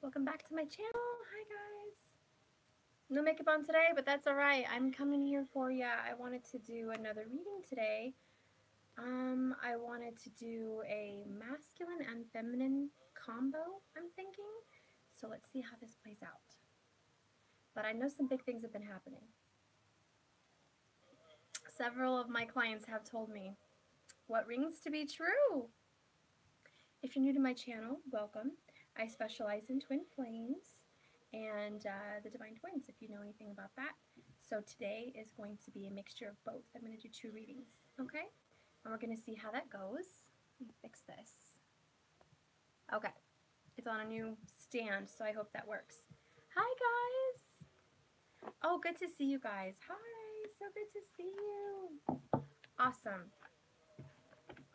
Welcome back to my channel. Hi guys. No makeup on today, but that's alright. I'm coming here for ya. I wanted to do another reading today. I wanted to do a masculine and feminine combo, I'm thinking. So let's see how this plays out. But I know some big things have been happening. Several of my clients have told me what rings to be true. If you're new to my channel, welcome. I specialize in twin flames and the divine twins, if you know anything about that. So today is going to be a mixture of both. I'm going to do 2 readings, okay? And we're going to see how that goes. Let me fix this. Okay, it's on a new stand, so I hope that works. Hi guys! Oh, good to see you guys. Hi, so good to see you. Awesome.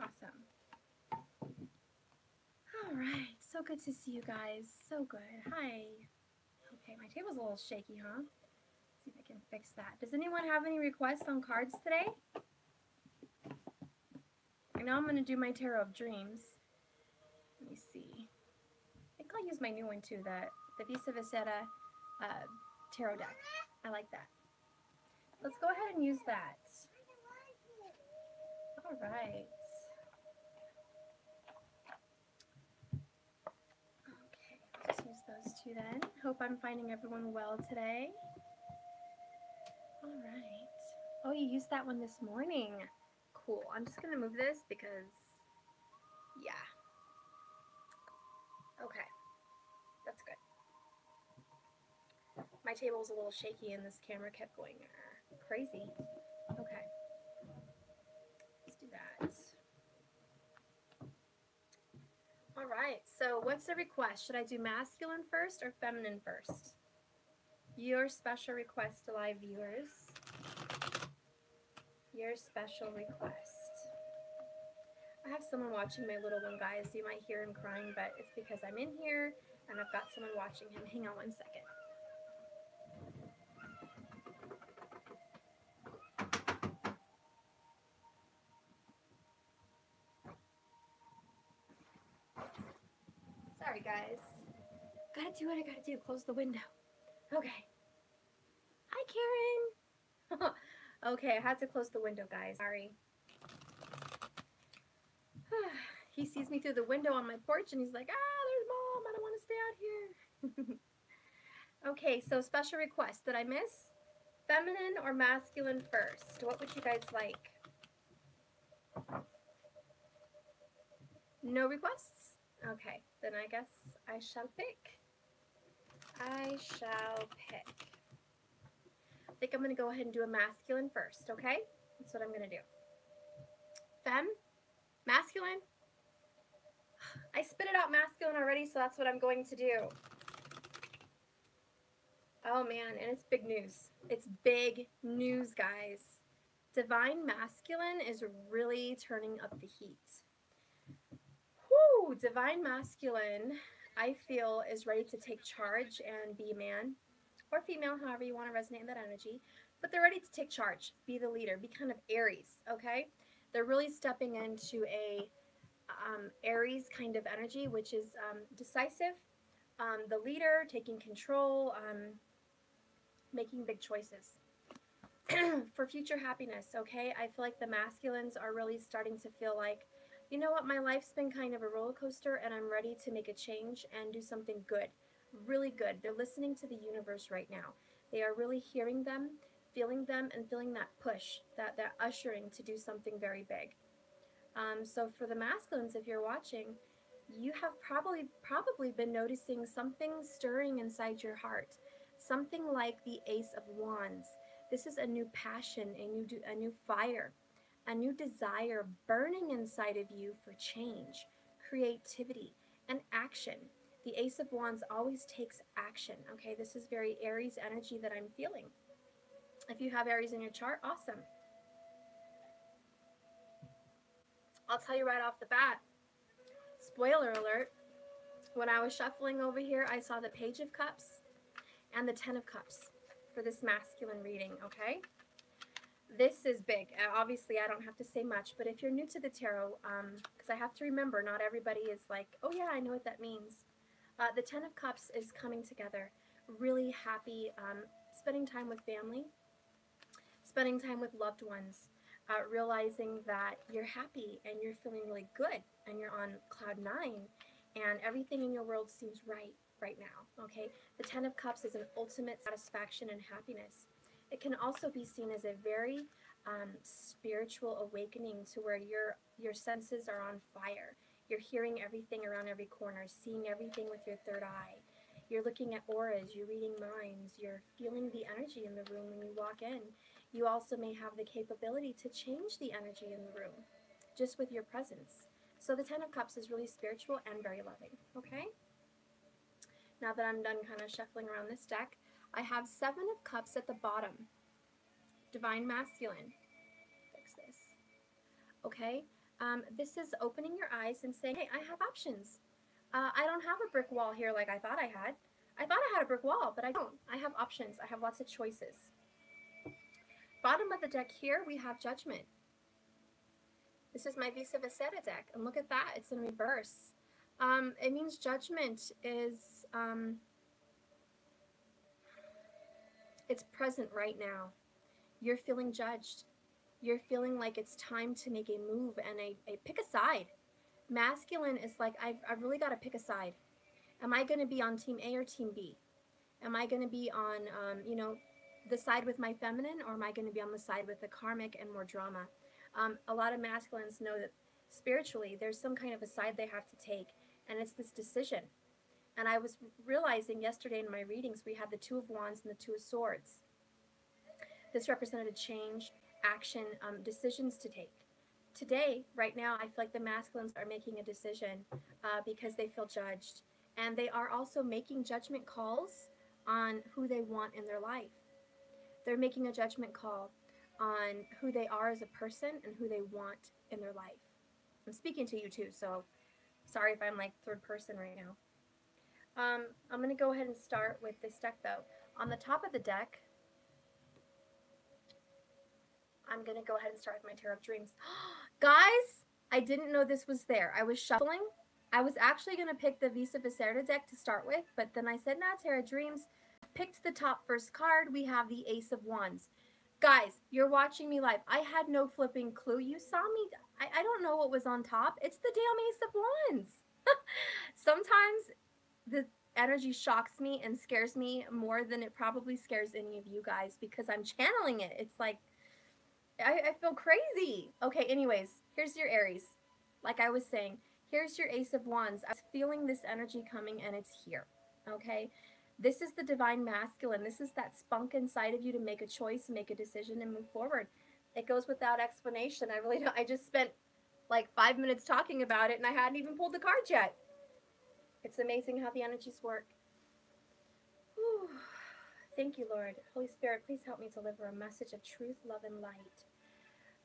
Awesome. All right, so good to see you guys. So good. Hi. Okay, my table's a little shaky, huh? Let's see if I can fix that. Does anyone have any requests on cards today? I know I'm going to do my Tarot of Dreams. Let me see. I think I'll use my new one too, the Visa Visera Tarot deck. I like that. Let's go ahead and use that. All right. Okay, I'll just use those 2 then. Hope I'm finding everyone well today. All right. Oh, you used that one this morning. Cool. I'm just going to move this because, yeah. Okay. That's good. My table was a little shaky and this camera kept going crazy. Okay. Let's do that. All right. So what's the request? Should I do masculine first or feminine first? Your special request, live viewers. Your special request. I have someone watching my little one, guys. You might hear him crying, but it's because I'm in here and I've got someone watching him. Hang on one second. Sorry, guys. Gotta do what I gotta do. Close the window. Okay. Hi, Karen. Okay, I had to close the window, guys. Sorry. He sees me through the window on my porch and he's like, there's Mom. I don't want to stay out here. Okay, so special request. Did I miss? Feminine or masculine first? What would you guys like? No requests? Okay, then I guess I shall pick. I shall pick. I think I'm going to go ahead and do a masculine first, okay? That's what I'm going to do. Femme? Masculine? I spit it out masculine already, so that's what I'm going to do. Oh man, and it's big news. It's big news, guys. Divine Masculine is really turning up the heat. Whoo! Divine Masculine, I feel, is ready to take charge and be a man or female, however you want to resonate in that energy. But they're ready to take charge, be the leader, be kind of Aries, okay? They're really stepping into a Aries kind of energy, which is decisive, the leader, taking control, making big choices for future happiness, okay? I feel like the masculines are really starting to feel like, you know what, my life's been kind of a roller coaster and I'm ready to make a change and do something good, really good. They're listening to the universe right now. They are really hearing them, and feeling that push, that ushering to do something very big. So for the masculines, if you're watching, you have probably been noticing something stirring inside your heart, something like the Ace of Wands. This is a new passion, a new fire, a new desire burning inside of you for change, creativity, and action. The Ace of Wands always takes action, okay? This is very Aries energy that I'm feeling. If you have Aries in your chart, awesome. I'll tell you right off the bat, spoiler alert, when I was shuffling over here, I saw the Page of Cups and the Ten of Cups for this masculine reading, okay? This is big. Obviously, I don't have to say much, but if you're new to the tarot, because I have to remember, not everybody is like, oh yeah, I know what that means. The Ten of Cups is coming together, really happy, spending time with family, spending time with loved ones, realizing that you're happy and you're feeling really good and you're on cloud nine and everything in your world seems right now, okay? The Ten of Cups is an ultimate satisfaction and happiness. It can also be seen as a very spiritual awakening to where your senses are on fire. You're hearing everything around every corner, seeing everything with your third eye. You're looking at auras, you're reading minds, you're feeling the energy in the room when you walk in. You also may have the capability to change the energy in the room just with your presence. So the Ten of Cups is really spiritual and very loving, okay? Now that I'm done kind of shuffling around this deck, I have Seven of Cups at the bottom. Divine Masculine. Fix this. Okay? This is opening your eyes and saying, hey, I have options. I don't have a brick wall here like I thought I had. I thought I had a brick wall, but I don't. I have options. I have lots of choices. Bottom of the deck here, we have Judgment. This is my Visa Visera deck, and look at that. It's in reverse. It means judgment is, it's present right now. You're feeling judged. You're feeling like it's time to make a move and a pick a side. Masculine is like, I've really got to pick a side. Am I going to be on team A or team B? Am I going to be on, the side with my feminine, or am I going to be on the side with the karmic and more drama? A lot of masculines know that spiritually there's some kind of a side they have to take, and it's this decision. And I was realizing yesterday in my readings, we had the Two of Wands and the Two of Swords. This represented a change, action, decisions to take. Today, right now, I feel like the masculines are making a decision because they feel judged. And they are also making judgment calls on who they want in their life. They're making a judgment call on who they are as a person and who they want in their life. I'm speaking to you too, so sorry if I'm like third person right now. I'm going to go ahead and start with this deck though. On the top of the deck, I'm going to go ahead and start with my Tarot of Dreams. Guys, I didn't know this was there. I was shuffling. I was actually going to pick the Visa Visera deck to start with, but then I said, nah, Tarot of Dreams. Picked the top first card. We have the Ace of Wands. Guys, you're watching me live. I had no flipping clue. You saw me. I don't know what was on top. It's the damn Ace of Wands. Sometimes the energy shocks me and scares me more than it probably scares any of you guys because I'm channeling it. It's like, I feel crazy. Okay, anyways, here's your Aries. Like I was saying, here's your Ace of Wands. I was feeling this energy coming and it's here. Okay? This is the Divine Masculine. This is that spunk inside of you to make a choice, make a decision, and move forward. It goes without explanation. I really don't. I just spent like 5 minutes talking about it and I hadn't even pulled the cards yet. It's amazing how the energies work. Whew. Thank you, Lord. Holy Spirit, please help me deliver a message of truth, love, and light.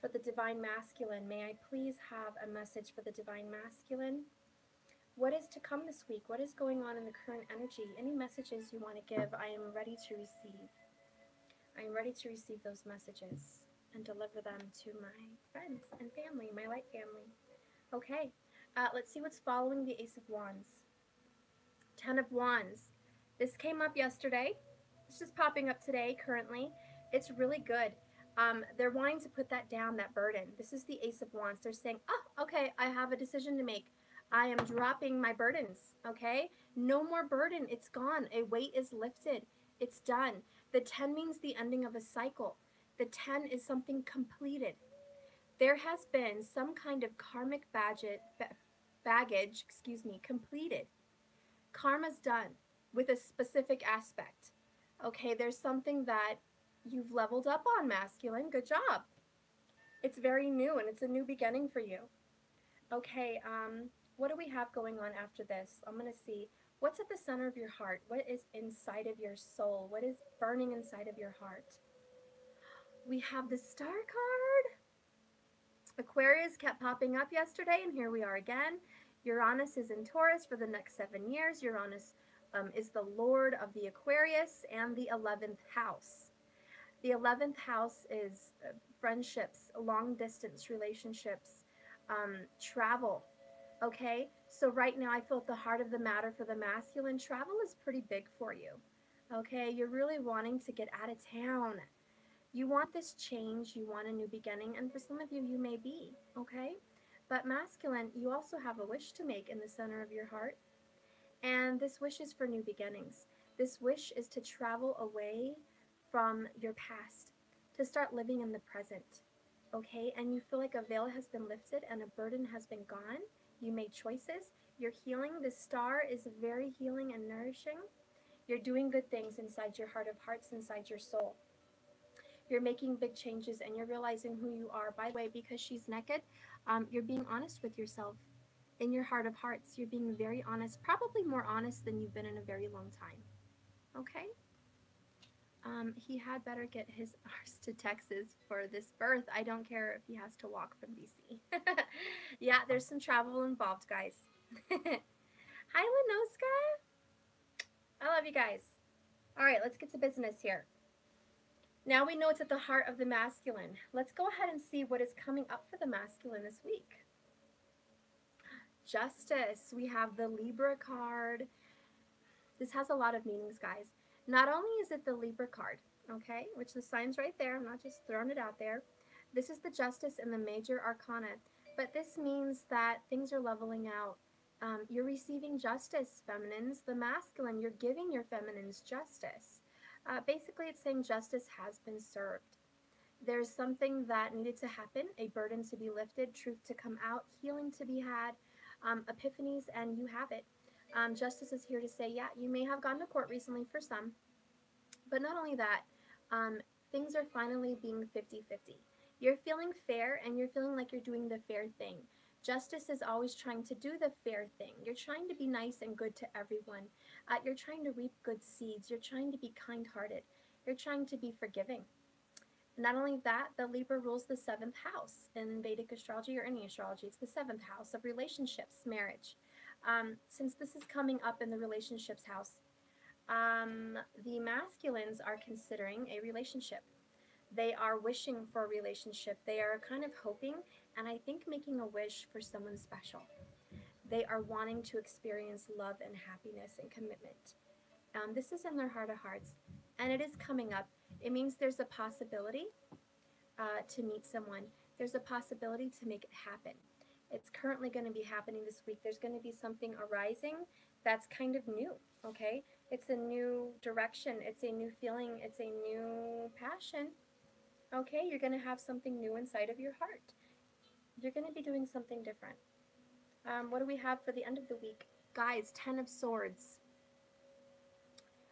For the Divine Masculine, may I please have a message for the Divine Masculine? What is to come this week? What is going on in the current energy? Any messages you want to give, I am ready to receive. I am ready to receive those messages and deliver them to my friends and family, my light family. Okay, let's see what's following the Ace of Wands. Ten of Wands. This came up yesterday. It's just popping up today currently. It's really good. They're wanting to put that down, that burden. This is the Ace of Wands. They're saying, oh, okay, I have a decision to make. I am dropping my burdens, okay? No more burden. It's gone. A weight is lifted. It's done. The 10 means the ending of a cycle. The 10 is something completed. There has been some kind of karmic baggage, completed. Karma's done with a specific aspect. Okay, there's something that you've leveled up on, masculine. Good job. It's very new and it's a new beginning for you. Okay, what do we have going on after this? I'm going to see what's at the center of your heart. What is inside of your soul? What is burning inside of your heart? We have the Star card. Aquarius kept popping up yesterday, and here we are again. Uranus is in Taurus for the next 7 years. Uranus is the Lord of the Aquarius and the 11th house. The 11th house is friendships, long distance relationships, travel. Okay, So right now I feel at the heart of the matter for the masculine, travel is pretty big for you. Okay, you're really wanting to get out of town. You want this change, you want a new beginning, and for some of you, you may be, okay? But masculine, you also have a wish to make in the center of your heart, and this wish is for new beginnings. This wish is to travel away from your past, to start living in the present, okay? And you feel like a veil has been lifted and a burden has been gone. You made choices. You're healing. This star is very healing and nourishing. You're doing good things inside your heart of hearts, inside your soul. You're making big changes and you're realizing who you are. By the way, because she's naked, you're being honest with yourself in your heart of hearts. You're being very honest, probably more honest than you've been in a very long time. Okay? He had better get his arse to Texas for this birth. I don't care if he has to walk from DC. Yeah, there's some travel involved, guys. Hi, Lenoska. I love you guys. All right, let's get to business here. Now we know it's at the heart of the masculine. Let's go ahead and see what is coming up for the masculine this week. Justice. We have the Libra card. This has a lot of meanings, guys. Not only is it the Libra card, okay, which the sign's right there. I'm not just throwing it out there. This is the Justice and the Major Arcana. But this means that things are leveling out. You're receiving justice, feminines. The masculine, you're giving your feminines justice. Basically, it's saying justice has been served. There's something that needed to happen, a burden to be lifted, truth to come out, healing to be had, epiphanies, and you have it. Justice is here to say, yeah, you may have gone to court recently for some, but not only that, um, things are finally being 50-50. You're feeling fair and you're feeling like you're doing the fair thing. Justice is always trying to do the fair thing. You're trying to be nice and good to everyone. You're trying to reap good seeds. You're trying to be kind-hearted. You're trying to be forgiving. Not only that, the Libra rules the 7th house in Vedic astrology or any astrology. It's the 7th house of relationships, marriage. Since this is coming up in the relationships house, the masculines are considering a relationship. They are wishing for a relationship. They are kind of hoping and I think making a wish for someone special. They are wanting to experience love and happiness and commitment. This is in their heart of hearts and it is coming up. It means there's a possibility to meet someone. There's a possibility to make it happen. It's currently going to be happening this week. There's going to be something arising that's kind of new, okay? It's a new direction. It's a new feeling. It's a new passion, okay? You're going to have something new inside of your heart. You're going to be doing something different. What do we have for the end of the week? Guys, 10 of Swords.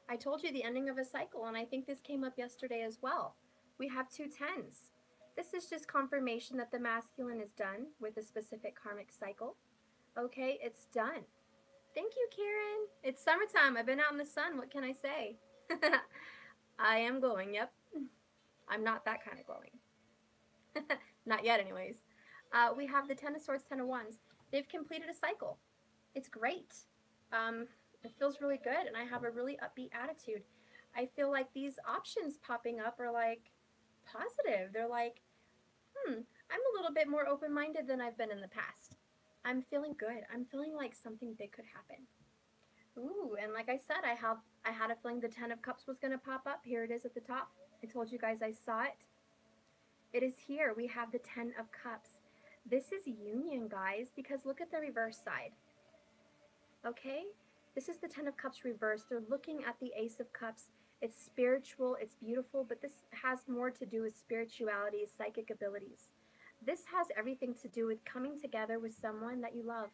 I told you the ending of a cycle, and I think this came up yesterday as well. We have 2 10s. This is just confirmation that the masculine is done with a specific karmic cycle. Okay, it's done. Thank you, Karen. It's summertime. I've been out in the sun. What can I say? I am glowing, yep. I'm not that kind of glowing. Not yet, anyways. We have the 10 of Swords, 10 of Wands. They've completed a cycle. It's great. It feels really good, and I have a really upbeat attitude. I feel like these options popping up are like positive. They're like, I'm a little bit more open-minded than I've been in the past. I'm feeling good. I'm feeling like something big could happen. Ooh, and like I said, I had a feeling the 10 of Cups was going to pop up. Here it is at the top. I told you guys I saw it. It is here. We have the 10 of Cups. This is union, guys, because look at the reverse side. Okay? This is the 10 of Cups reversed. They're looking at the Ace of Cups. It's spiritual, it's beautiful, but this has more to do with spirituality, psychic abilities. This has everything to do with coming together with someone that you love.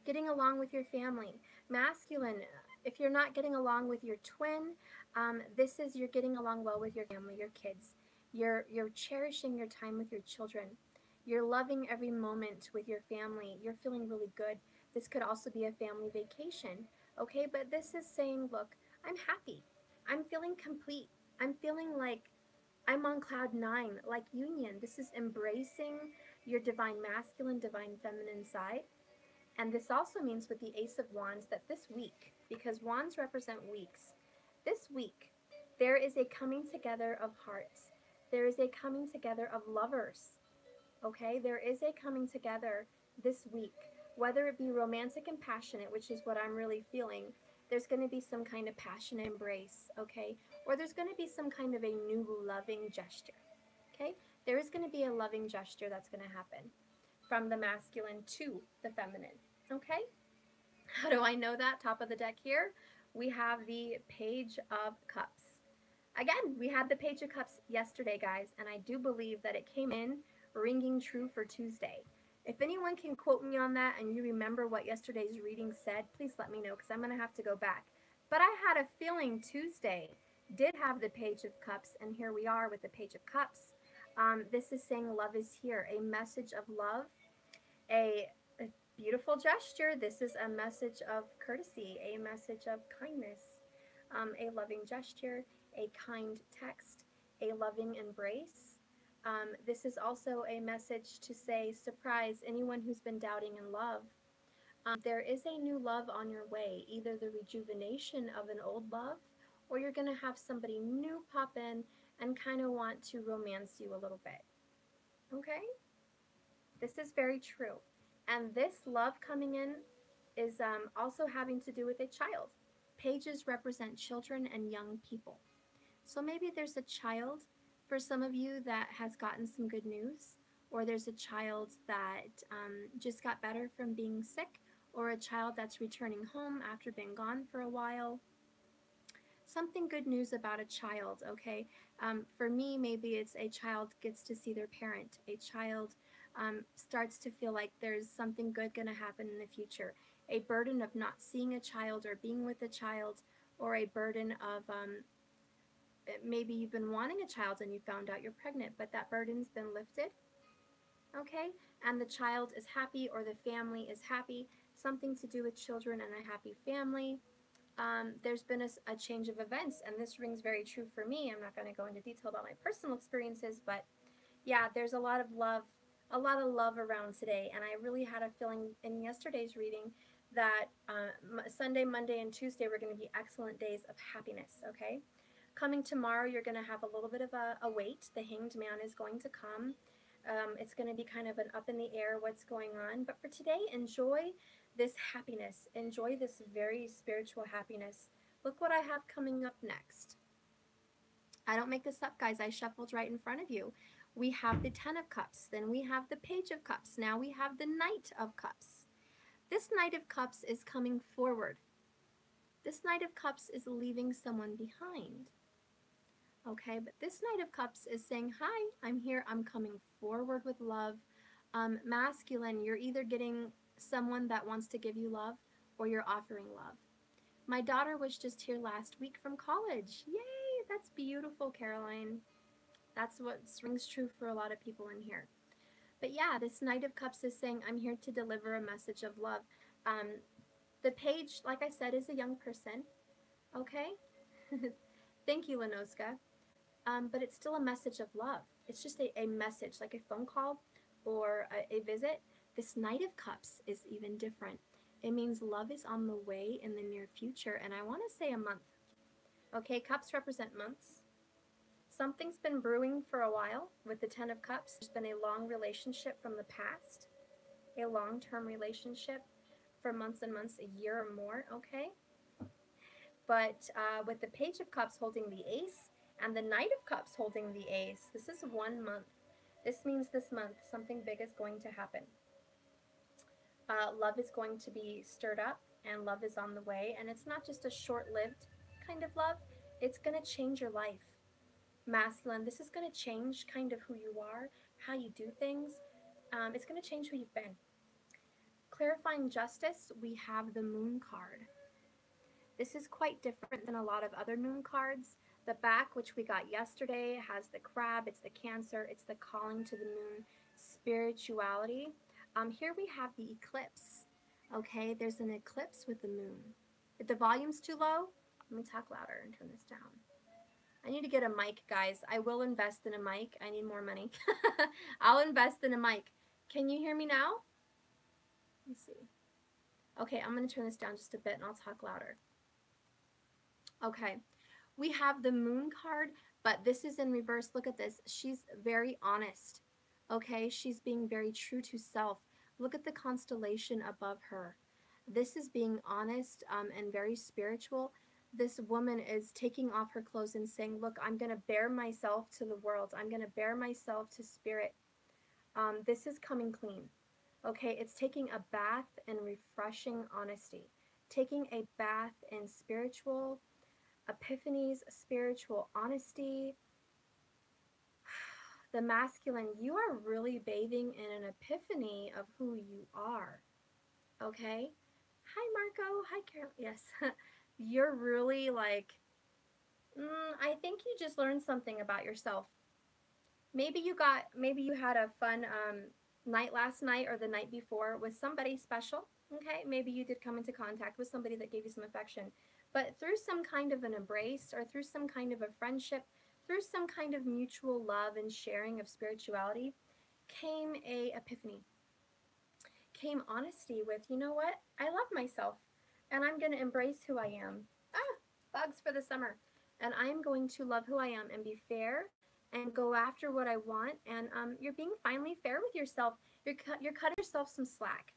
Getting along with your family. Masculine, if you're not getting along with your twin, this is you're getting along well with your family, your kids. You're cherishing your time with your children. You're loving every moment with your family. You're feeling really good. This could also be a family vacation, okay? But this is saying, look, I'm happy. I'm feeling complete. I'm feeling like I'm on cloud 9, like union. This is embracing your divine masculine, divine feminine side. And this also means with the Ace of Wands that this week, because wands represent weeks, this week there is a coming together of hearts. There is a coming together of lovers. Okay, there is a coming together this week whether it be romantic and passionate, which is what I'm really feeling. There's going to be some kind of passionate embrace, okay? Or there's going to be some kind of a new loving gesture, okay? There is going to be a loving gesture that's going to happen from the masculine to the feminine, okay? How do I know that? Top of the deck here, we have the Page of Cups. Again, we had the Page of Cups yesterday, guys, and I do believe that it came in ringing true for Tuesday. If anyone can quote me on that and you remember what yesterday's reading said, please let me know because I'm going to have to go back. But I had a feeling Tuesday did have the Page of Cups, and here we are with the Page of Cups. This is saying love is here, a message of love, a beautiful gesture. This is a message of courtesy, a message of kindness, a loving gesture, a kind text, a loving embrace. This is also a message to say, surprise anyone who's been doubting in love. There is a new love on your way, either the rejuvenation of an old love, or you're going to have somebody new pop in and kind of want to romance you a little bit. Okay? This is very true. And this love coming in is also having to do with a child. Pages represent children and young people. So maybe there's a child for some of you that has gotten some good news, or there's a child that just got better from being sick, or a child that's returning home after being gone for a while. Something good news about a child, okay? For me, maybe it's a child gets to see their parent. A child starts to feel like there's something good going to happen in the future. A burden of not seeing a child or being with a child, or a burden of maybe you've been wanting a child and you found out you're pregnant, but that burden's been lifted, okay? And the child is happy, or the family is happy. Something to do with children and a happy family. There's been a change of events, and this rings very true for me. I'm not going to go into detail about my personal experiences, but yeah, there's a lot of love around today, and I really had a feeling in yesterday's reading that Sunday, Monday, and Tuesday were going to be excellent days of happiness, okay? Coming tomorrow, you're going to have a little bit of a wait. The Hanged Man is going to come. It's going to be kind of an up in the air what's going on, but for today, enjoy this happiness. Enjoy this very spiritual happiness. Look what I have coming up next. I don't make this up, guys. I shuffled right in front of you. We have the Ten of Cups. Then we have the Page of Cups. Now we have the Knight of Cups. This Knight of Cups is coming forward. This Knight of Cups is leaving someone behind. Okay, but this Knight of Cups is saying, hi, I'm here. I'm coming forward with love. Masculine, you're either getting someone that wants to give you love, or you're offering love. My daughter was just here last week from college. Yay, that's beautiful, Caroline. That's what rings true for a lot of people in here. But yeah, this Knight of Cups is saying, I'm here to deliver a message of love. The page, like I said, is a young person. Okay? Thank you, Lenoska. But it's still a message of love. It's just a message, like a phone call or a visit. This Knight of Cups is even different. It means love is on the way in the near future, and I want to say a month. Okay, cups represent months. Something's been brewing for a while with the Ten of Cups. There's been a long relationship from the past, a long-term relationship for months and months, a year or more, okay? But with the Page of Cups holding the Ace and the Knight of Cups holding the Ace, this is 1 month. This means this month something big is going to happen. Love is going to be stirred up, and love is on the way, and it's not just a short-lived kind of love. It's going to change your life. Masculine, this is going to change kind of who you are, how you do things. It's going to change who you've been. Clarifying justice, we have the Moon card. This is quite different than a lot of other moon cards. The back, which we got yesterday, has the crab, it's the Cancer, it's the calling to the moon, spirituality. Here we have the eclipse. Okay, there's an eclipse with the moon. If the volume's too low, let me talk louder and turn this down. I need to get a mic, guys. I will invest in a mic. I need more money. I'll invest in a mic. Can you hear me now? Let me see. Okay, I'm going to turn this down just a bit and I'll talk louder. Okay, we have the Moon card, but this is in reverse. Look at this. She's very honest. Okay, she's being very true to self. Look at the constellation above her. This is being honest and very spiritual. This woman is taking off her clothes and saying, look, I'm going to bare myself to the world. I'm going to bare myself to spirit. This is coming clean. Okay, it's taking a bath in refreshing honesty, taking a bath in spiritual epiphanies, spiritual honesty. The masculine, you are really bathing in an epiphany of who you are. Okay? Hi, Marco. Hi, Carol. Yes. You're really like, I think you just learned something about yourself. Maybe you had a fun night last night or the night before with somebody special. Okay? Maybe you did come into contact with somebody that gave you some affection. But through some kind of an embrace or through some kind of a friendship, through some kind of mutual love and sharing of spirituality, came a epiphany, came honesty with, you know what? I love myself and I'm going to embrace who I am. Bugs for the summer. And I'm going to love who I am and be fair and go after what I want. And you're being finally fair with yourself. You're cutting yourself some slack.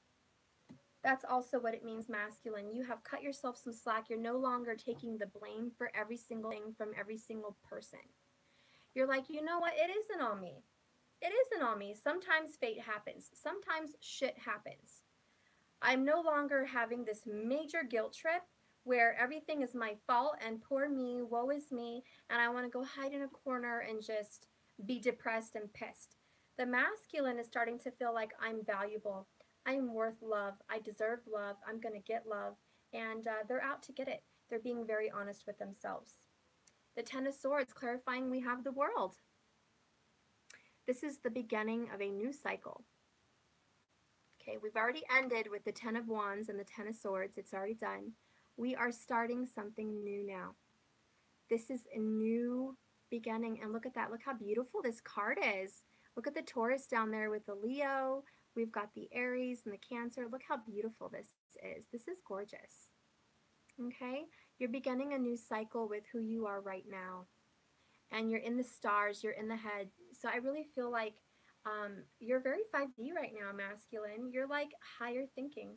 That's also what it means, masculine. You have cut yourself some slack. You're no longer taking the blame for every single thing from every single person. You're like, you know what? It isn't on me. It isn't on me. Sometimes fate happens. Sometimes shit happens. I'm no longer having this major guilt trip where everything is my fault and poor me, woe is me, and I want to go hide in a corner and just be depressed and pissed. The masculine is starting to feel like I'm valuable. I'm worth love. I deserve love. I'm going to get love. And they're out to get it. They're being very honest with themselves. The Ten of Swords, clarifying we have the world. This is the beginning of a new cycle. Okay, we've already ended with the Ten of Wands and the Ten of Swords. It's already done. We are starting something new now. This is a new beginning. And look at that. Look how beautiful this card is. Look at the Taurus down there with the Leo. We've got the Aries and the Cancer. Look how beautiful this is. This is gorgeous. Okay? You're beginning a new cycle with who you are right now. And you're in the stars. You're in the head. So I really feel like you're very 5D right now, masculine. You're like higher thinking,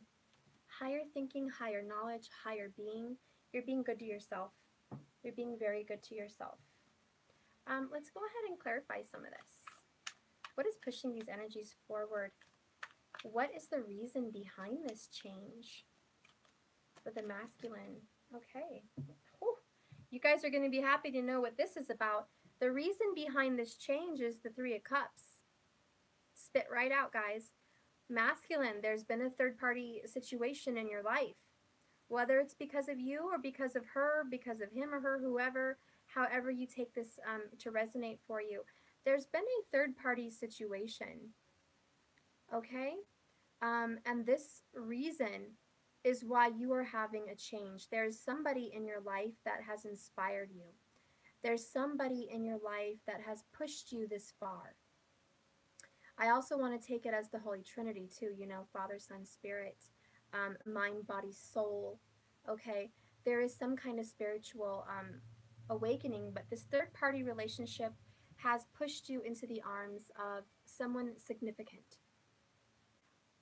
higher knowledge, higher being. You're being good to yourself. You're being very good to yourself. Let's go ahead and clarify some of this. What is pushing these energies forward? What is the reason behind this change for the masculine? Okay. Whew. You guys are going to be happy to know what this is about. The reason behind this change is the Three of Cups. Spit right out, guys. Masculine, there's been a third-party situation in your life. Whether it's because of you or because of her, because of him or her, whoever, however you take this to resonate for you, there's been a third-party situation. Okay? And this reason is why you are having a change. There's somebody in your life that has inspired you. There's somebody in your life that has pushed you this far. I also want to take it as the Holy Trinity too, you know, Father, Son, Spirit, mind, body, soul. Okay? There is some kind of spiritual awakening, but this third-party relationship has pushed you into the arms of someone significant.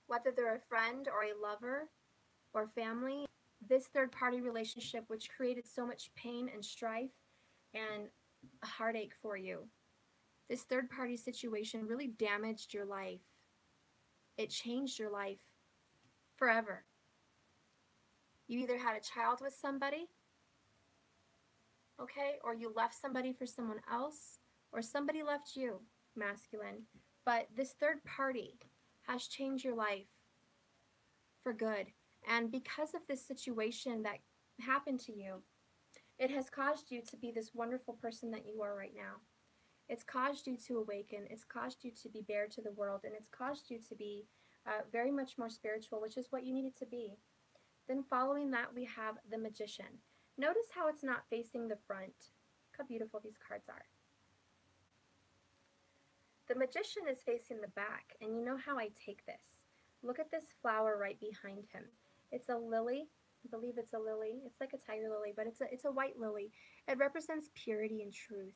Whether they're a friend or a lover or family, this third-party relationship, which created so much pain and strife and a heartache for you, this third-party situation really damaged your life. It changed your life forever. You either had a child with somebody, okay, or you left somebody for someone else, or somebody left you, masculine. But this third party has changed your life for good. And because of this situation that happened to you, it has caused you to be this wonderful person that you are right now. It's caused you to awaken. It's caused you to be bare to the world. And it's caused you to be very much more spiritual, which is what you needed to be. Then following that, we have the Magician. Notice how it's not facing the front. Look how beautiful these cards are. The Magician is facing the back. And you know how I take this. Look at this flower right behind him. It's a lily. I believe it's a lily. It's like a tiger lily, but it's a white lily. It represents purity and truth.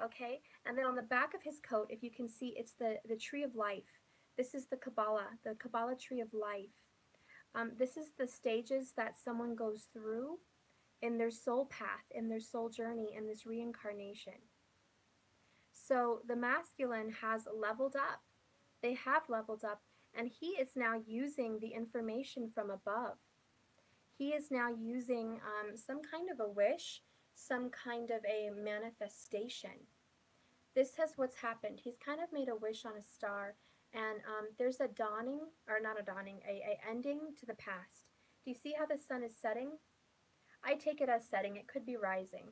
Okay, and then on the back of his coat, if you can see, it's the tree of life. This is the Kabbalah tree of life. This is the stages that someone goes through in their soul path, in their soul journey, in this reincarnation. So the masculine has leveled up. They have leveled up, and he is now using the information from above. He is now using some kind of a wish, some kind of a manifestation. This is what's happened. He's kind of made a wish on a star, and there's a dawning, or not a dawning, a ending to the past. Do you see how the sun is setting? I take it as setting. It could be rising.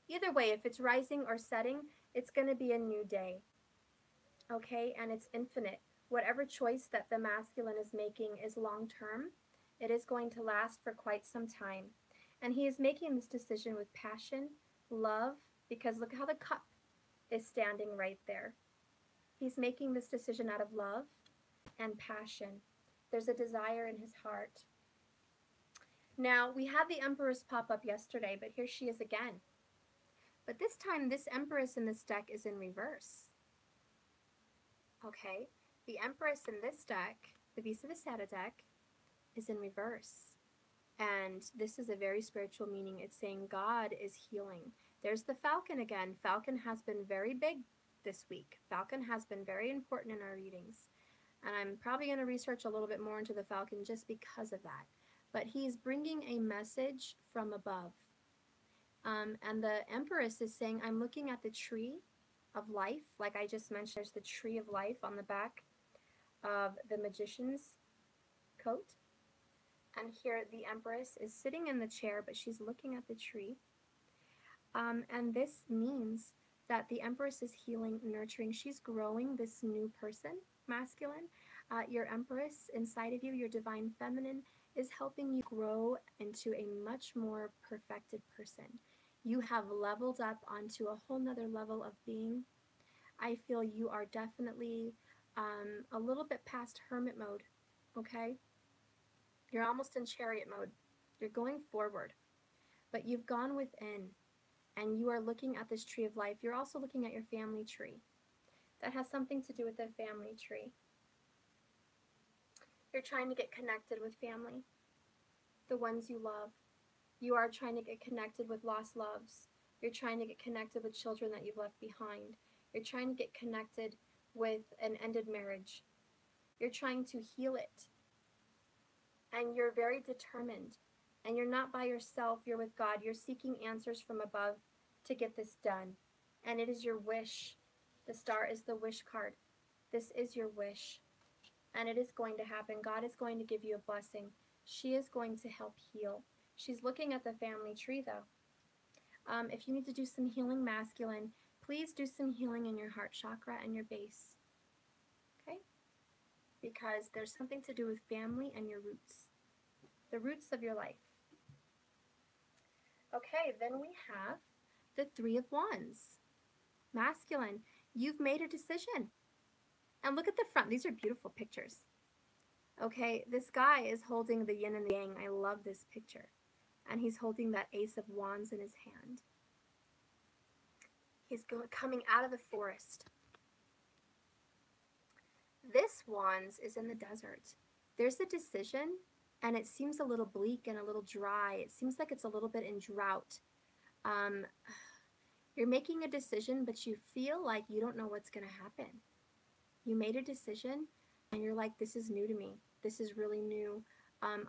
Either way, if it's rising or setting, it's going to be a new day. Okay, and it's infinite. Whatever choice that the masculine is making is long term. It is going to last for quite some time. And he is making this decision with passion, love, because look how the cup is standing right there. He's making this decision out of love and passion. There's a desire in his heart. Now, we had the Empress pop up yesterday, but here she is again. But this time, this Empress in this deck is in reverse. Okay, the Empress in this deck, the Visa Visata deck, is in reverse. And this is a very spiritual meaning. It's saying God is healing. There's the Falcon again. Falcon has been very big this week. Falcon has been very important in our readings. And I'm probably going to research a little bit more into the Falcon just because of that. But he's bringing a message from above. And the Empress is saying, I'm looking at the tree of life. Like I just mentioned, there's the tree of life on the back of the Magician's coat. And here the Empress is sitting in the chair, but she's looking at the tree. And this means that the Empress is healing, nurturing. She's growing this new person, masculine. Your Empress inside of you, your divine feminine, is helping you grow into a much more perfected person. You have leveled up onto a whole nother level of being. I feel you are definitely a little bit past hermit mode, okay? You're almost in chariot mode. You're going forward, but you've gone within and you are looking at this tree of life. You're also looking at your family tree. That has something to do with the family tree. You're trying to get connected with family, the ones you love. You are trying to get connected with lost loves. You're trying to get connected with children that you've left behind. You're trying to get connected with an ended marriage. You're trying to heal it. And you're very determined. And you're not by yourself. You're with God. You're seeking answers from above to get this done. And it is your wish. The star is the wish card. This is your wish. And it is going to happen. God is going to give you a blessing. She is going to help heal. She's looking at the family tree, though. If you need to do some healing, masculine, please do some healing in your heart chakra and your base. Okay? Because there's something to do with family and your roots. The roots of your life. Okay, then we have the Three of Wands. Masculine, you've made a decision. And look at the front. These are beautiful pictures. Okay, this guy is holding the yin and the yang. I love this picture. And he's holding that Ace of Wands in his hand. He's coming out of the forest. This Wands is in the desert. There's a decision, and it seems a little bleak and a little dry. It seems like it's a little bit in drought. You're making a decision, but you feel like you don't know what's going to happen. You made a decision, and you're like, this is new to me. This is really new.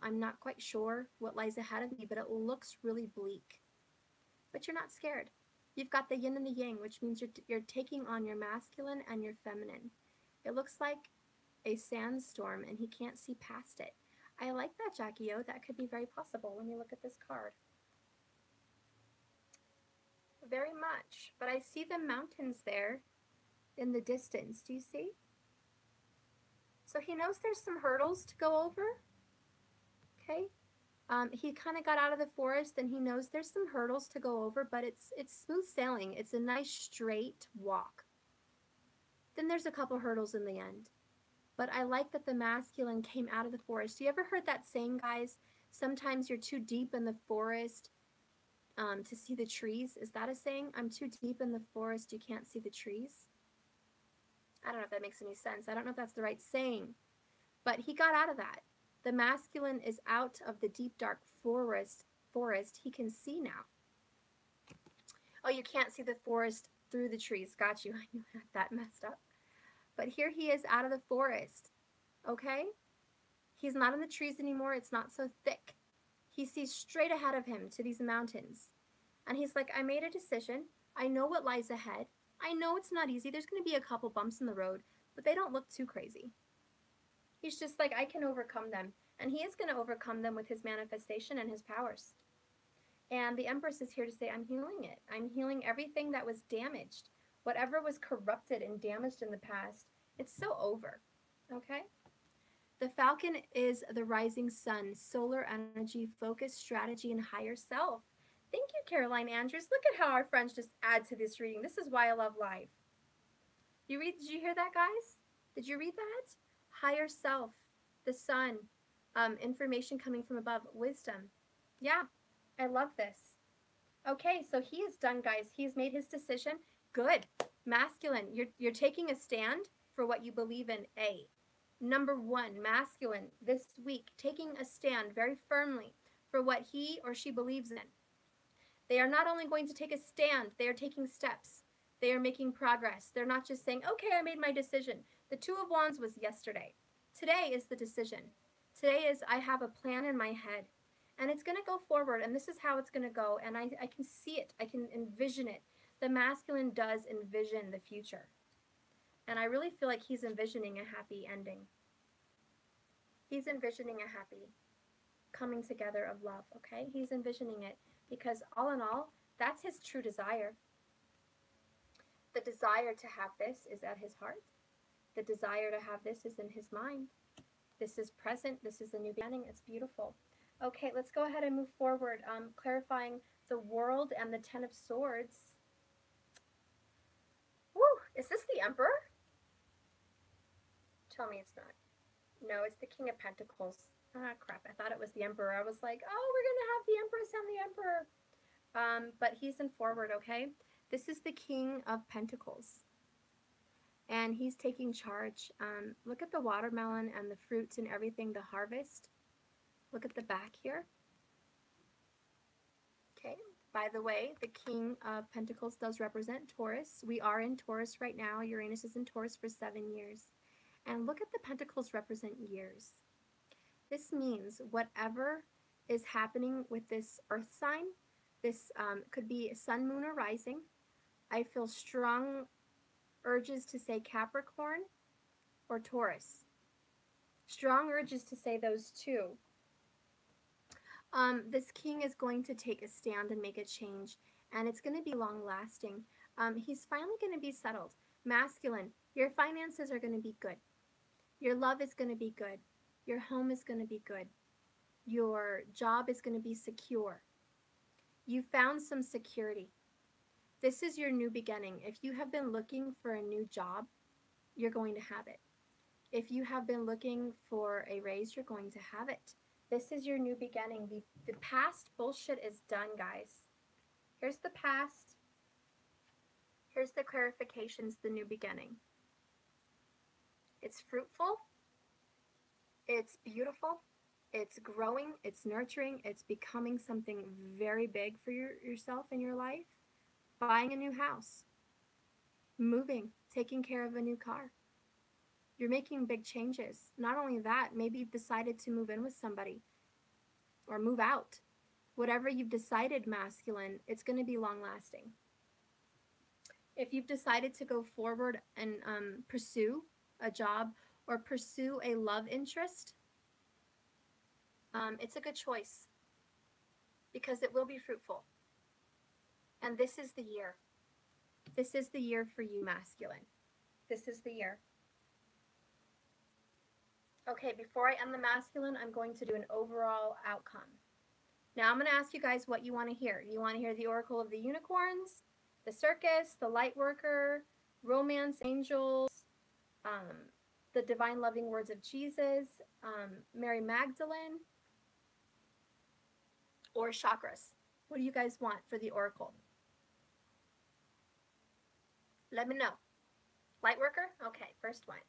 I'm not quite sure what lies ahead of me, but it looks really bleak. But you're not scared. You've got the yin and the yang, which means you're taking on your masculine and your feminine. It looks like a sandstorm, and he can't see past it. I like that, Jackie O. That could be very possible when you look at this card. Very much. But I see the mountains there in the distance. Do you see? So he knows there's some hurdles to go over. Okay. He kind of got out of the forest and he knows there's some hurdles to go over, but it's smooth sailing. It's a nice straight walk. Then there's a couple hurdles in the end. But I like that the masculine came out of the forest. You ever heard that saying, guys? Sometimes you're too deep in the forest to see the trees. Is that a saying? I'm too deep in the forest, you can't see the trees. I don't know if that makes any sense. I don't know if that's the right saying, but he got out of that. The masculine is out of the deep dark forest. He can see now. Oh, you can't see the forest through the trees. Got you. I knew that messed up. But here he is out of the forest. Okay? He's not in the trees anymore. It's not so thick. He sees straight ahead of him to these mountains. And he's like, I made a decision. I know what lies ahead. I know it's not easy. There's going to be a couple bumps in the road, but they don't look too crazy. He's just like, I can overcome them. And he is going to overcome them with his manifestation and his powers. And the Empress is here to say, I'm healing it. I'm healing everything that was damaged. Whatever was corrupted and damaged in the past, it's so over. Okay? The Falcon is the rising sun, solar energy, focus, strategy, and higher self. Thank you, Caroline Andrews. Look at how our friends just add to this reading. This is why I love live. Did you hear that, guys? Did you read that? Higher self, the sun, information coming from above, wisdom. Yeah, I love this. Okay, so he is done, guys. He's made his decision. Good. Masculine, you're taking a stand for what you believe in. Number one, masculine, this week, taking a stand very firmly for what he or she believes in. They are not only going to take a stand, they are taking steps. They are making progress. They're not just saying, okay, I made my decision. The Two of Wands was yesterday. Today is the decision. Today is I have a plan in my head. And it's going to go forward, and this is how it's going to go. And I can see it. I can envision it. The masculine does envision the future. And I really feel like he's envisioning a happy ending. He's envisioning a happy coming together of love, okay? He's envisioning it because all in all, that's his true desire. The desire to have this is at his heart. The desire to have this is in his mind. This is present. This is a new beginning. It's beautiful. Okay, let's go ahead and move forward, clarifying the world and the Ten of Swords. Woo! Is this the Emperor? Tell me it's not. No, it's the King of Pentacles. Ah, crap. I thought it was the Emperor. I was like, oh, we're going to have the Empress and the Emperor. But he's in forward, okay? This is the King of Pentacles. And he's taking charge. Look at the watermelon and the fruits and everything, the harvest. Look at the back here. Okay. By the way, the King of Pentacles does represent Taurus. We are in Taurus right now. Uranus is in Taurus for 7 years. And look at the pentacles represent years. This means whatever is happening with this earth sign, this could be sun, moon, or rising. I feel strong urges to say Capricorn or Taurus. Strong urges to say those two. This king is going to take a stand and make a change, and it's going to be long lasting. He's finally going to be settled. Masculine, your finances are going to be good. Your love is going to be good. Your home is going to be good. Your job is going to be secure. You found some security. This is your new beginning. If you have been looking for a new job, you're going to have it. If you have been looking for a raise, you're going to have it. This is your new beginning. The past bullshit is done, guys. Here's the past. Here's the clarifications, the new beginning. It's fruitful. It's beautiful. It's growing. It's nurturing. It's becoming something very big for yourself in your life. Buying a new house. Moving. Taking care of a new car. You're making big changes. Not only that, maybe you've decided to move in with somebody or move out. Whatever you've decided, masculine, it's going to be long lasting. If you've decided to go forward and pursue a job or pursue a love interest, it's a good choice because it will be fruitful. And this is the year. This is the year for you, masculine. This is the year. Okay, before I end the masculine, I'm going to do an overall outcome. Now I'm going to ask you guys what you want to hear. You want to hear the Oracle of the Unicorns, the Circus, the Light Worker, Romance, Angels, the Divine Loving Words of Jesus, Mary Magdalene, or Chakras? What do you guys want for the Oracle? Let me know. Lightworker? Okay, first one.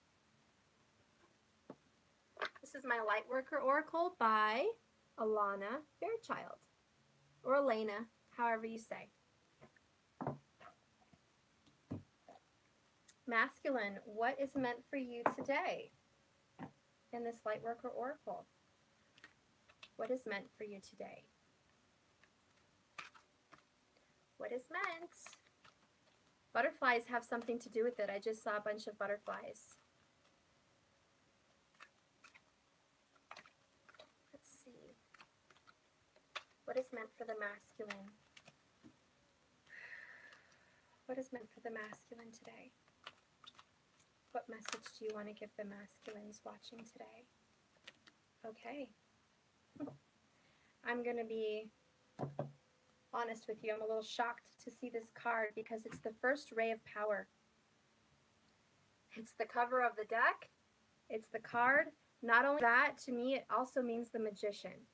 This is my Lightworker Oracle by Alana Fairchild. Or Elena, however you say. Masculine, what is meant for you today in this Lightworker Oracle? What is meant for you today? What is meant? Butterflies have something to do with it. I just saw a bunch of butterflies. Let's see. What is meant for the masculine? What is meant for the masculine today? What message do you want to give the masculines watching today? Okay. I'm going to be honest with you. I'm a little shocked to see this card because it's the first ray of power. It's the cover of the deck. It's the card. Not only that, to me, it also means the magician,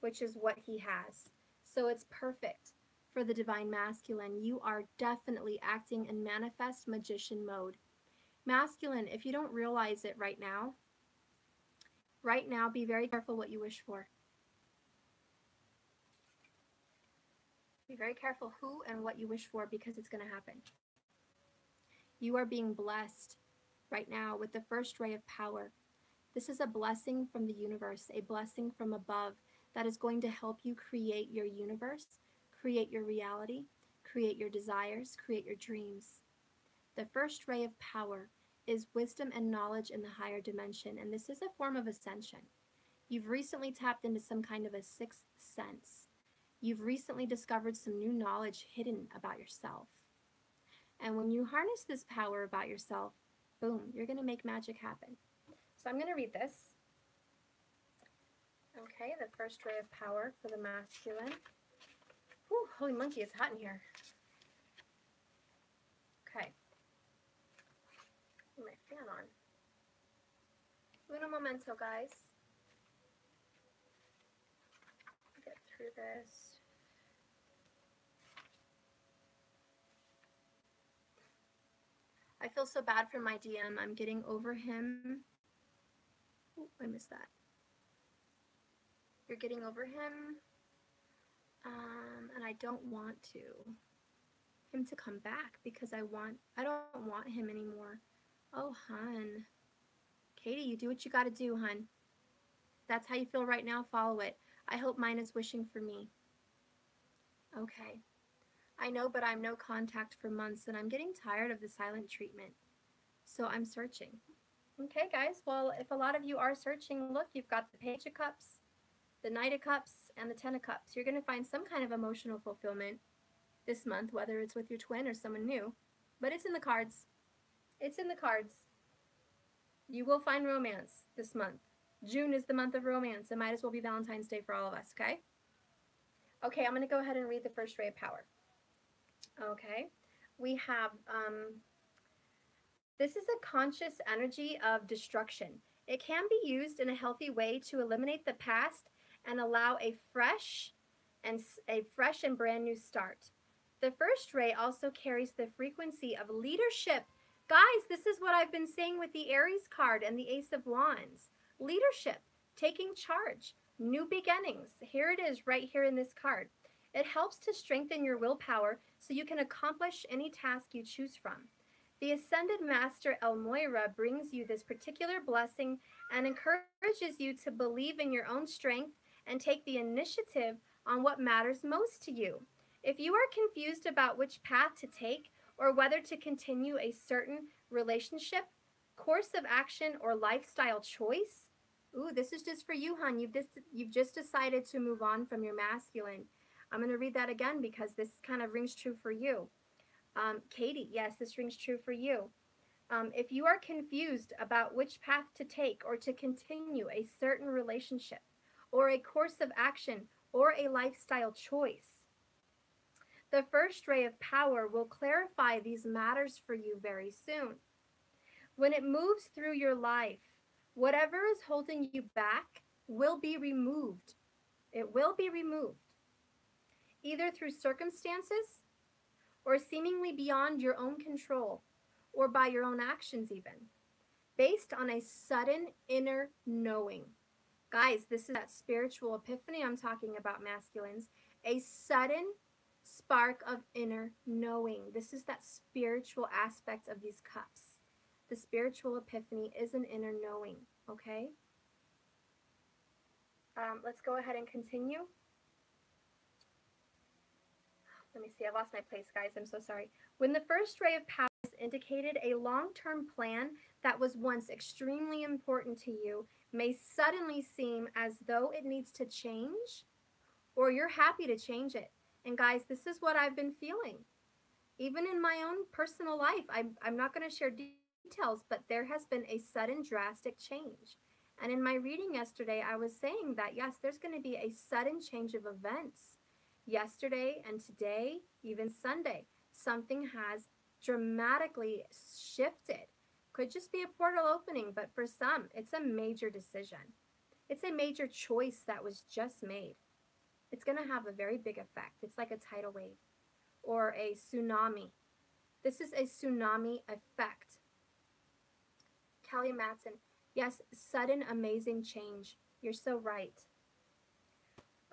which is what he has. So it's perfect for the divine masculine. You are definitely acting in manifest magician mode. Masculine, if you don't realize it right now, be very careful what you wish for. Be very careful who and what you wish for because it's going to happen. You are being blessed right now with the first ray of power. This is a blessing from the universe, a blessing from above that is going to help you create your universe, create your reality, create your desires, create your dreams. The first ray of power is wisdom and knowledge in the higher dimension, and this is a form of ascension. You've recently tapped into some kind of a sixth sense. You've recently discovered some new knowledge hidden about yourself. And when you harness this power about yourself, boom, you're going to make magic happen. So I'm going to read this. Okay, the first ray of power for the masculine. Whew, holy monkey, it's hot in here. Okay. Put my fan on. Uno momento, guys. Get through this. I feel so bad for my DM. I'm getting over him. Oh, I missed that. You're getting over him. And I don't want him to come back because I don't want him anymore. Oh, hun. Katie, you do what you gotta do, hun. That's how you feel right now, follow it. I hope mine is wishing for me. Okay. I know, but I'm no contact for months, and I'm getting tired of the silent treatment. So I'm searching. Okay, guys. Well, if a lot of you are searching, look, you've got the Page of Cups, the Knight of Cups, and the Ten of Cups. You're going to find some kind of emotional fulfillment this month, whether it's with your twin or someone new. But it's in the cards. It's in the cards. You will find romance this month. June is the month of romance. It might as well be Valentine's Day for all of us, okay? Okay, I'm going to go ahead and read the first ray of power. Okay, we have, this is a conscious energy of destruction. It can be used in a healthy way to eliminate the past and allow a fresh and brand new start. The first ray also carries the frequency of leadership. Guys, this is what I've been saying with the Aries card and the Ace of Wands. Leadership, taking charge, new beginnings. Here it is right here in this card. It helps to strengthen your willpower so you can accomplish any task you choose from. The Ascended Master El Moira brings you this particular blessing and encourages you to believe in your own strength and take the initiative on what matters most to you. If you are confused about which path to take or whether to continue a certain relationship, course of action, or lifestyle choice, ooh, this is just for you, hon. You've just decided to move on from your masculine. I'm going to read that again because this kind of rings true for you. Katie, yes, this rings true for you. If you are confused about which path to take or to continue a certain relationship or a course of action or a lifestyle choice, the first ray of power will clarify these matters for you very soon. When it moves through your life, whatever is holding you back will be removed. It will be removed, either through circumstances or seemingly beyond your own control, or by your own actions, even based on a sudden inner knowing. Guys, this is that spiritual epiphany I'm talking about, masculines. A sudden spark of inner knowing. This is that spiritual aspect of these cups. The spiritual epiphany is an inner knowing, okay? Let's go ahead and continue. Let me see, I lost my place, guys. I'm so sorry. When the first ray of power is indicated, a long-term plan that was once extremely important to you may suddenly seem as though it needs to change, or you're happy to change it. And guys, this is what I've been feeling. Even in my own personal life, I'm not going to share details, but there has been a sudden drastic change. And in my reading yesterday, I was saying that, yes, there's going to be a sudden change of events. Yesterday and today, even Sunday, something has dramatically shifted. Could just be a portal opening, but for some, it's a major decision. It's a major choice that was just made. It's going to have a very big effect. It's like a tidal wave or a tsunami. This is a tsunami effect. Kelly Matson, yes, sudden amazing change. You're so right.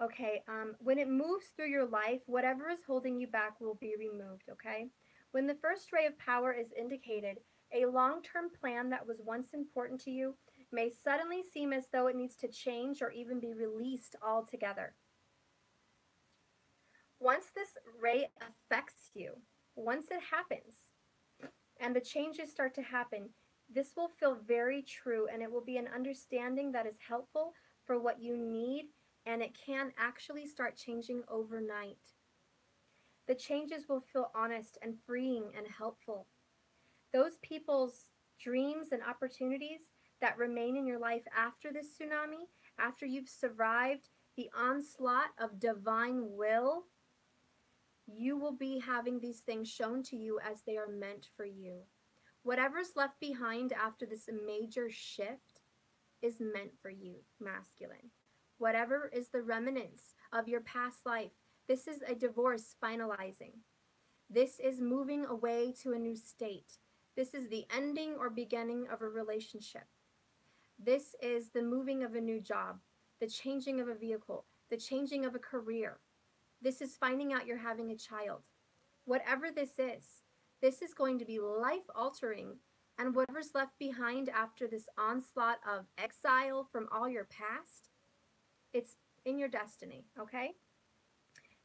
Okay, when it moves through your life, whatever is holding you back will be removed, okay? When the first ray of power is indicated, a long-term plan that was once important to you may suddenly seem as though it needs to change or even be released altogether. Once this ray affects you, once it happens, and the changes start to happen, this will feel very true, and it will be an understanding that is helpful for what you need, and it can actually start changing overnight. The changes will feel honest and freeing and helpful. Those people's dreams and opportunities that remain in your life after this tsunami, after you've survived the onslaught of divine will, you will be having these things shown to you as they are meant for you. Whatever's left behind after this major shift is meant for you, masculine. Whatever is the remnants of your past life, this is a divorce finalizing. This is moving away to a new state. This is the ending or beginning of a relationship. This is the moving of a new job, the changing of a vehicle, the changing of a career. This is finding out you're having a child. Whatever this is going to be life-altering, and whatever's left behind after this onslaught of exile from all your past, it's in your destiny, okay?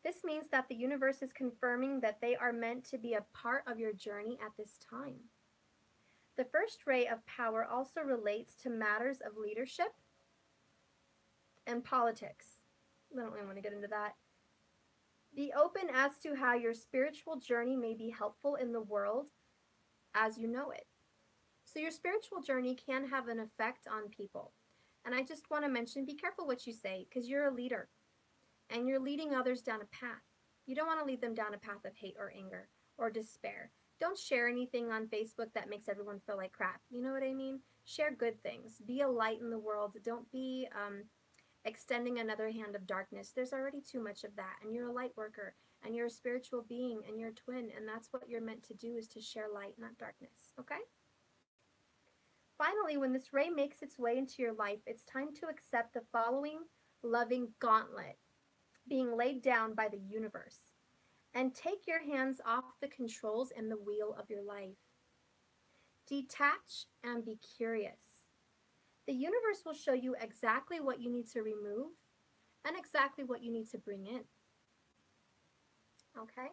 This means that the universe is confirming that they are meant to be a part of your journey at this time. The first ray of power also relates to matters of leadership and politics. I don't really want to get into that. Be open as to how your spiritual journey may be helpful in the world as you know it. So your spiritual journey can have an effect on people. And I just want to mention, be careful what you say, because you're a leader and you're leading others down a path. You don't want to lead them down a path of hate or anger or despair. Don't share anything on Facebook that makes everyone feel like crap. You know what I mean? Share good things. Be a light in the world. Don't be extending another hand of darkness. There's already too much of that, and you're a light worker, and you're a spiritual being, and you're a twin, and that's what you're meant to do, is to share light, not darkness, okay? Finally, when this ray makes its way into your life, it's time to accept the following loving gauntlet being laid down by the universe, and take your hands off the controls and the wheel of your life. Detach and be curious. The universe will show you exactly what you need to remove and exactly what you need to bring in. Okay?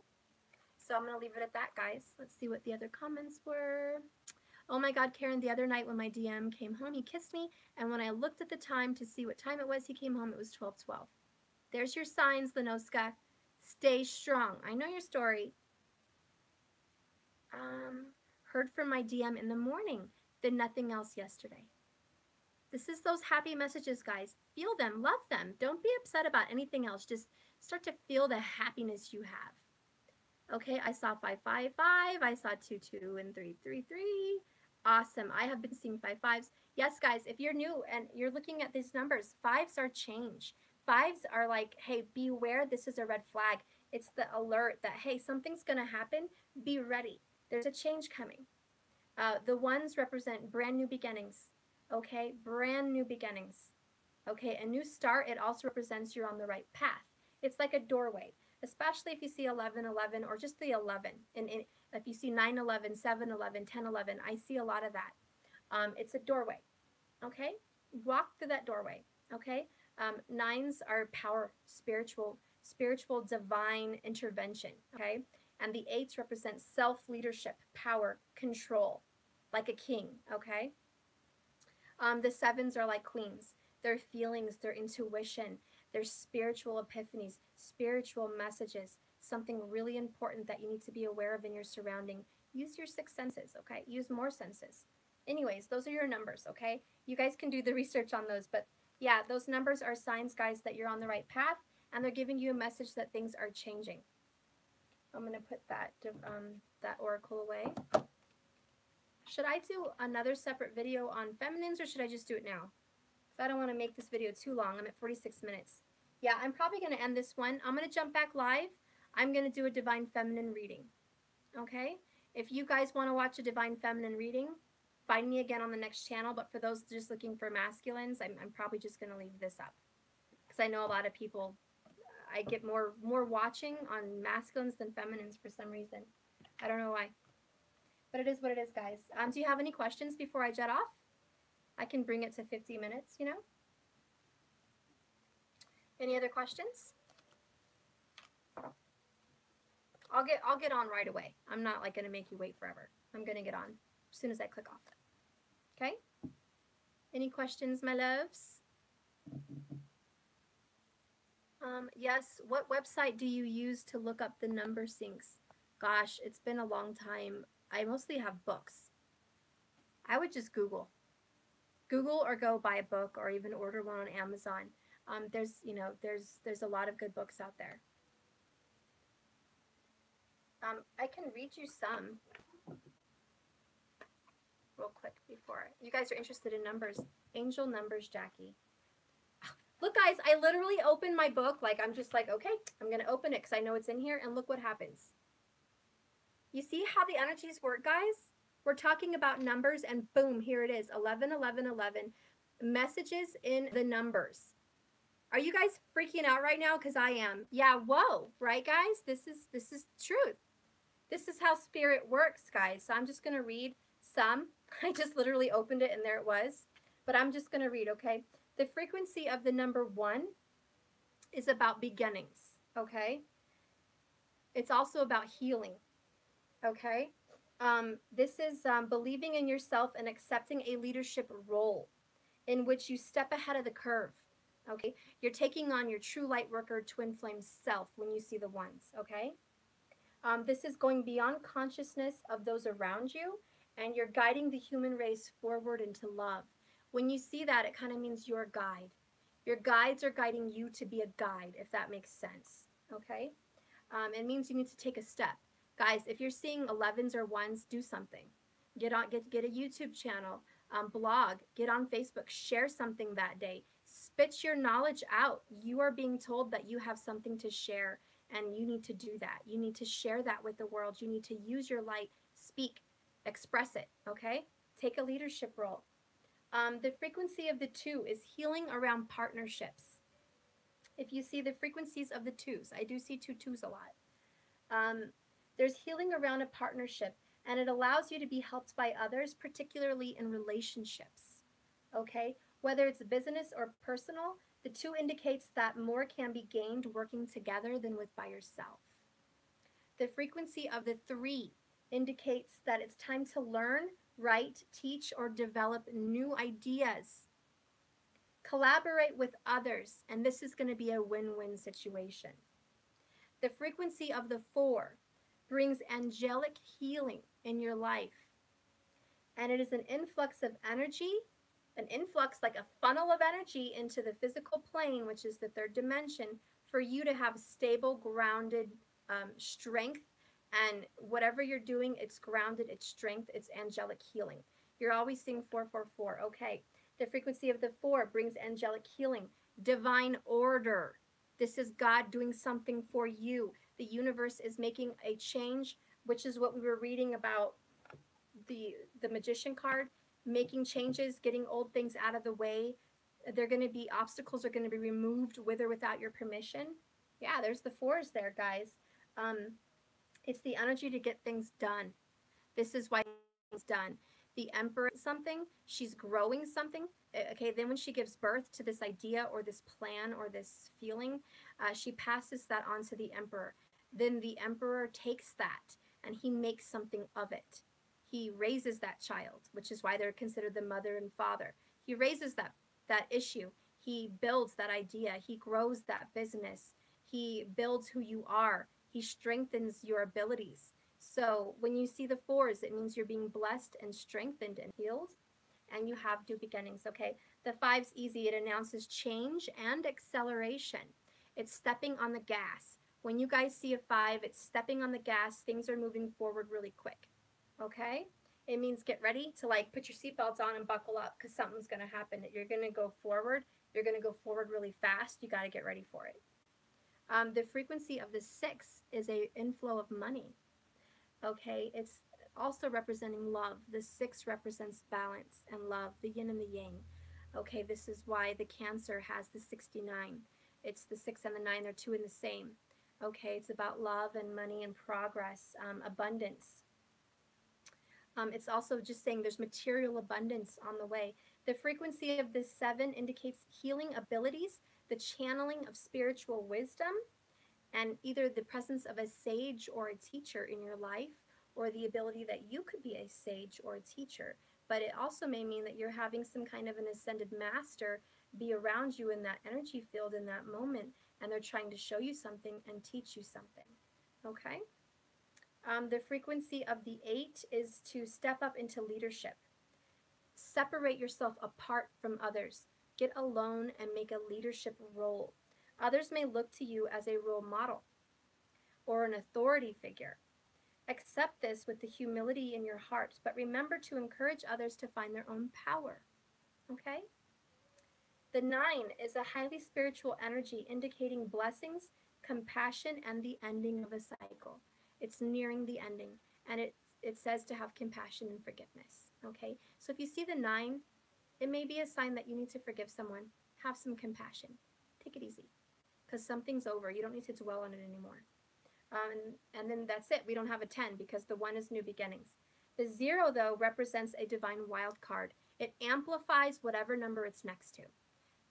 So I'm going to leave it at that, guys. Let's see what the other comments were. Oh my God, Karen, the other night when my DM came home, he kissed me, and when I looked at the time to see what time it was, he came home, it was 12:12. There's your signs, Lenoska. Stay strong. I know your story. Heard from my DM in the morning, then nothing else yesterday. This is those happy messages, guys. Feel them, love them. Don't be upset about anything else. Just start to feel the happiness you have. Okay, I saw 555. I saw 22 and 333. Awesome. I have been seeing 5 5s. Yes, guys, if you're new and you're looking at these numbers, 5s are change. 5s are like, hey, beware, this is a red flag. It's the alert that, hey, something's going to happen. Be ready. There's a change coming. The ones represent brand new beginnings. Okay, brand new beginnings. Okay, a new start. It also represents you're on the right path. It's like a doorway, especially if you see 1111 or just the 11. And if you see 911, 711, 1011, I see a lot of that. It's a doorway. Okay, walk through that doorway. Okay, nines are power, spiritual divine intervention. Okay, and the eights represent self leadership, power, control, like a king. Okay, the sevens are like queens. Their feelings, their intuition, their spiritual epiphanies, spiritual messages, something really important that you need to be aware of in your surrounding. Use your six senses, okay? Use more senses. Anyways, those are your numbers, okay? You guys can do the research on those, but yeah, those numbers are signs, guys, that you're on the right path, and they're giving you a message that things are changing. I'm gonna put that oracle away. Should I do another separate video on feminines, or should I just do it now? Because I don't want to make this video too long. I'm at 46 minutes. Yeah, I'm probably going to end this one. I'm going to jump back live. I'm going to do a Divine Feminine reading. Okay? If you guys want to watch a Divine Feminine reading, find me again on the next channel. But for those just looking for masculines, I'm probably just going to leave this up. Because I know a lot of people, I get more watching on masculines than feminines for some reason. I don't know why. But it is what it is, guys. Do you have any questions before I jet off? I can bring it to 50 minutes, you know? Any other questions? I'll get on right away. I'm not like gonna make you wait forever. I'm gonna get on as soon as I click off. Okay? Any questions, my loves? Yes, what website do you use to look up the number syncs? Gosh, it's been a long time. I mostly have books. I would just Google or go buy a book or even order one on Amazon. There's a lot of good books out there. I can read you some real quick before you guys are interested in numbers. Angel numbers, Jackie. Look, guys, I literally opened my book. Like, I'm just like, okay, I'm gonna open it because I know it's in here, and look what happens. You see how the energies work, guys? We're talking about numbers, and boom, here it is, 11, 11, 11. Messages in the numbers. Are you guys freaking out right now? Because I am. Yeah, whoa, right, guys? This is truth. This is how spirit works, guys. So I'm just going to read some. I just literally opened it, and there it was. But I'm just going to read, okay? The frequency of the number 1 is about beginnings, okay? It's also about healing, okay? This is believing in yourself and accepting a leadership role in which you step ahead of the curve, okay? You're taking on your true light worker twin flame self when you see the ones, okay? This is going beyond consciousness of those around you, and you're guiding the human race forward into love. When you see that, it kind of means you're a guide. Your guides are guiding you to be a guide, if that makes sense, okay? It means you need to take a step. Guys, if you're seeing 11s or 1s, do something. Get a YouTube channel, blog, get on Facebook, share something that day. Spit your knowledge out. You are being told that you have something to share, and you need to do that. You need to share that with the world. You need to use your light, speak, express it, okay? Take a leadership role. The frequency of the 2 is healing around partnerships. If you see the frequencies of the 2s, I do see 2s a lot. There's healing around a partnership, and it allows you to be helped by others, particularly in relationships, okay? Whether it's business or personal, the 2 indicates that more can be gained working together than with by yourself. The frequency of the 3 indicates that it's time to learn, write, teach, or develop new ideas. Collaborate with others, and this is going to be a win-win situation. The frequency of the 4 brings angelic healing in your life. And it is an influx of energy, an influx like a funnel of energy into the physical plane, which is the 3rd dimension, for you to have stable, grounded strength. And whatever you're doing, it's grounded, it's strength, it's angelic healing. You're always seeing 444. Okay. The frequency of the 4 brings angelic healing, divine order. This is God doing something for you. The universe is making a change, which is what we were reading about the Magician card, making changes, getting old things out of the way. They're going to be obstacles are going to be removed with or without your permission. Yeah, there's the fours there, guys. Um, it's the energy to get things done. This is why it's done. The Emperor something, she's growing something. Okay, then when she gives birth to this idea or this plan or this feeling, she passes that on to the Emperor. Then the Emperor takes that and he makes something of it. He raises that child, which is why they're considered the mother and father. He raises that issue. He builds that idea. He grows that business. He builds who you are. He strengthens your abilities. So when you see the fours, it means you're being blessed and strengthened and healed, and you have new beginnings, okay? The five's easy. It announces change and acceleration. It's stepping on the gas. When you guys see a five, it's stepping on the gas. Things are moving forward really quick, okay? It means get ready to like put your seatbelts on and buckle up because something's going to happen. You're going to go forward. You're going to go forward really fast. You got to get ready for it. The frequency of the six is a inflow of money. Okay, it's also representing love. The six represents balance and love, the yin and the yang. Okay, this is why the Cancer has the 69. It's the 6 and the 9, they're two in the same. Okay, it's about love and money and progress, abundance. It's also just saying there's material abundance on the way. The frequency of this 7 indicates healing abilities, the channeling of spiritual wisdom, and either the presence of a sage or a teacher in your life, or the ability that you could be a sage or a teacher. But it also may mean that you're having some kind of an ascended master be around you in that energy field in that moment, and they're trying to show you something and teach you something. Okay? The frequency of the 8 is to step up into leadership. Separate yourself apart from others. Get alone and make a leadership role. Others may look to you as a role model or an authority figure. Accept this with the humility in your heart, but remember to encourage others to find their own power. Okay? The 9 is a highly spiritual energy indicating blessings, compassion, and the ending of a cycle. It's nearing the ending, and it says to have compassion and forgiveness. Okay? So if you see the 9, it may be a sign that you need to forgive someone. Have some compassion. Take it easy, because something's over. You don't need to dwell on it anymore. And then that's it. We don't have a 10 because the 1 is new beginnings. The 0, though, represents a divine wild card. It amplifies whatever number it's next to.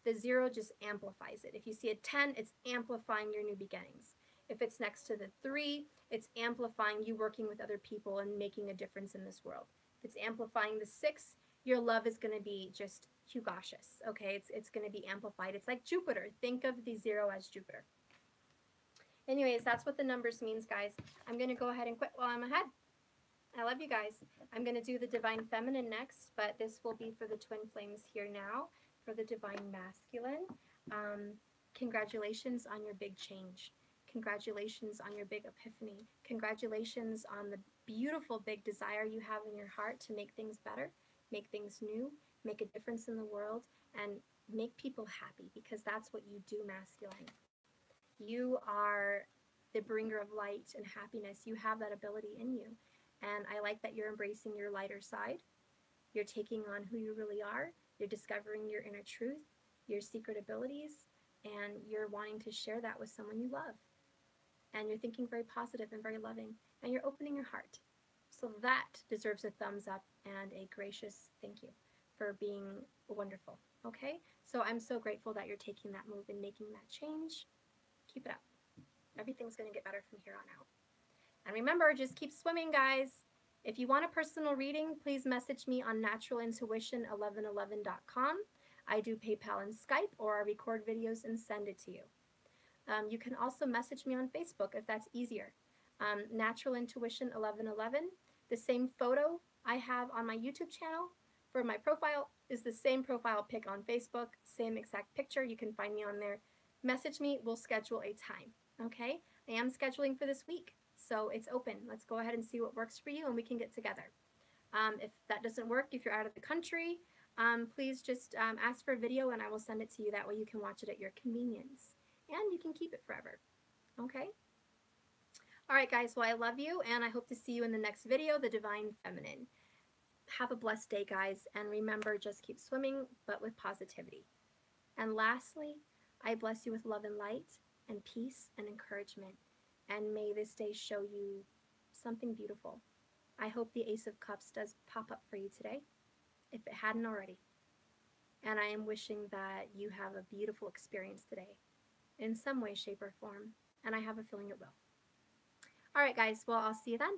The 0 just amplifies it. If you see a 10, it's amplifying your new beginnings. If it's next to the 3, it's amplifying you working with other people and making a difference in this world. If it's amplifying the 6, your love is going to be just hugacious, okay? It's going to be amplified. It's like Jupiter. Think of the 0 as Jupiter. Anyways, that's what the numbers means, guys. I'm going to go ahead and quit while I'm ahead. I love you guys. I'm going to do the Divine Feminine next, but this will be for the Twin Flames here now. For the Divine Masculine, congratulations on your big change. Congratulations on your big epiphany. Congratulations on the beautiful big desire you have in your heart to make things better, make things new, make a difference in the world, and make people happy, because that's what you do, masculine. You are the bringer of light and happiness. You have that ability in you. And I like that you're embracing your lighter side. You're taking on who you really are. You're discovering your inner truth, your secret abilities, and you're wanting to share that with someone you love. And you're thinking very positive and very loving, and you're opening your heart. So that deserves a thumbs up and a gracious thank you for being wonderful, okay? So I'm so grateful that you're taking that move and making that change. Keep it up. Everything's going to get better from here on out. And remember, just keep swimming, guys. If you want a personal reading, please message me on naturalintuition1111.com. I do PayPal and Skype, or I record videos and send it to you. You can also message me on Facebook if that's easier. Natural Intuition 1111. The same photo I have on my YouTube channel for my profile is the same profile pic on Facebook. Same exact picture. You can find me on there. Message me. We'll schedule a time. Okay? I am scheduling for this week, so it's open. Let's go ahead and see what works for you, and we can get together. If that doesn't work, if you're out of the country, please just ask for a video, and I will send it to you. That way you can watch it at your convenience, and you can keep it forever. Okay? All right, guys. Well, I love you, and I hope to see you in the next video, The Divine Feminine. Have a blessed day, guys, and remember, just keep swimming, but with positivity. And lastly, I bless you with love and light and peace and encouragement. And may this day show you something beautiful. I hope the Ace of Cups does pop up for you today, if it hadn't already. And I am wishing that you have a beautiful experience today in some way, shape, or form. And I have a feeling it will. All right, guys. Well, I'll see you then.